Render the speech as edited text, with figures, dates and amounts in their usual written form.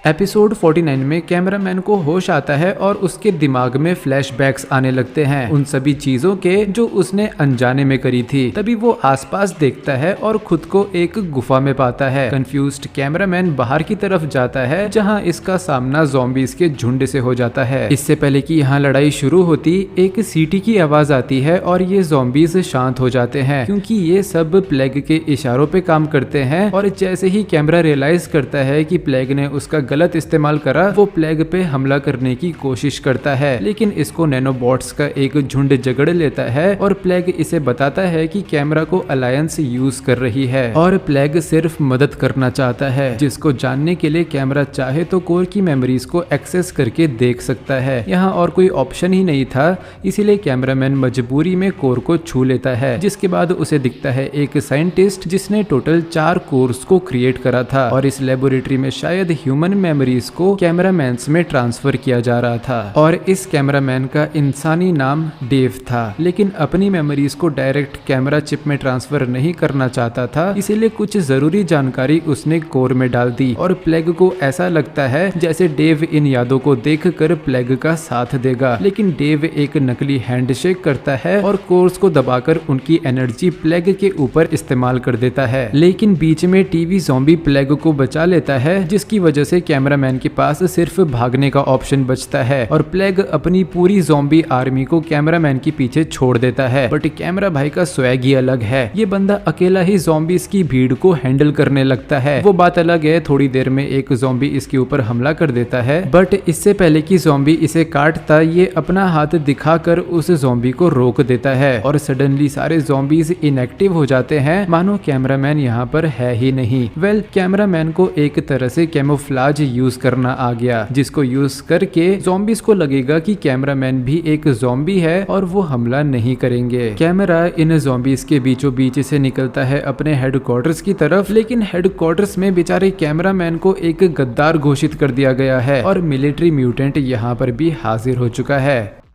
Episode 49 में cameraman को होश आता है और उसके दिमाग में फ्लैशबैक्स आने लगते हैं उन सभी चीजों के जो उसने अनजाने में करी थी। तभी वो आसपास देखता है और खुद को एक गुफा में पाता है। कंफ्यूज्ड कैमरामैन बाहर की तरफ जाता है जहां इसका सामना ज़ॉम्बीज़ के झुंड से हो जाता है। इससे पहले कि यहाँ लड़ाई शुरू होती एक सीटी की आवाज आती है और ये ज़ॉम्बीज़ शांत हो जाते हैं क्योंकि ये सब प्लेग के इशारों पे काम करते हैं। और जैसे ही कैमरा रियलाइज करता है कि प्लेग ने उसका गलत इस्तेमाल करा, वो प्लेग पे हमला करने की कोशिश करता है, लेकिन इसको नैनोबॉट्स का एक झुंड जगड़ लेता है और प्लेग इसे बताता है कि कैमरा को अलायंस यूज कर रही है और प्लेग सिर्फ मदद करना चाहता है, जिसको जानने के लिए कैमरा चाहे तो कोर की मेमोरीज को एक्सेस करके देख सकता है। यहाँ और कोई ऑप्शन ही नहीं था, इसीलिए कैमरामैन मजबूरी में कोर को छू लेता है, जिसके बाद उसे दिखता है एक साइंटिस्ट जिसने टोटल 4 कोर्स को क्रिएट करा था और इस लेबोरेटरी में शायद ह्यूमन मेमोरीज को कैमरामैन में ट्रांसफर किया जा रहा था। और इस कैमरामैन का इंसानी नाम डेव था, लेकिन अपनी मेमोरीज को डायरेक्ट कैमरा चिप में ट्रांसफर नहीं करना चाहता था, इसीलिए कुछ जरूरी जानकारी उसने कोर में डाल दी। और प्लेग को ऐसा लगता है जैसे डेव इन यादों को देखकर प्लेग का साथ देगा, लेकिन डेव एक नकली हैंडशेक करता है और कोर्स को दबाकर उनकी एनर्जी प्लेग के ऊपर इस्तेमाल कर देता है। लेकिन बीच में टीवी ज़ॉम्बी प्लेग को बचा लेता है, जिसकी वजह से कैमरामैन के पास सिर्फ भागने का ऑप्शन बचता है और प्लेग अपनी पूरी ज़ॉम्बी आर्मी को कैमरामैन के पीछे छोड़ देता है। बट कैमरा भाई का स्वैग ही अलग है, ये बंदा अकेला ही ज़ॉम्बीज़ की भीड़ को हैंडल करने लगता है। वो बात अलग है, थोड़ी देर में एक ज़ॉम्बी इसके ऊपर हमला कर देता है, बट इससे पहले कि ज़ॉम्बी इसे काटता ये अपना हाथ दिखाकर उस ज़ॉम्बी को रोक देता है और सडनली सारे ज़ॉम्बीज़ इनएक्टिव हो जाते हैं, मानो कैमरामैन यहाँ पर है ही नहीं। वेल, कैमरामैन को एक तरह से कैमोफ्लाज यूज करना आ गया, जिसको यूज करके ज़ॉम्बीज़ को लगेगा कि कैमरामैन भी एक ज़ॉम्बी है और वो हमला नहीं करेंगे। कैमरा इन ज़ॉम्बीज़ के बीचों बीच से निकलता है अपने हेडक्वार्टर्स की तरफ, लेकिन हेडक्वार्टर्स में बेचारे कैमरामैन को एक गद्दार घोषित कर दिया गया है और मिलिट्री म्यूटेंट यहाँ पर भी हाजिर हो चुका है।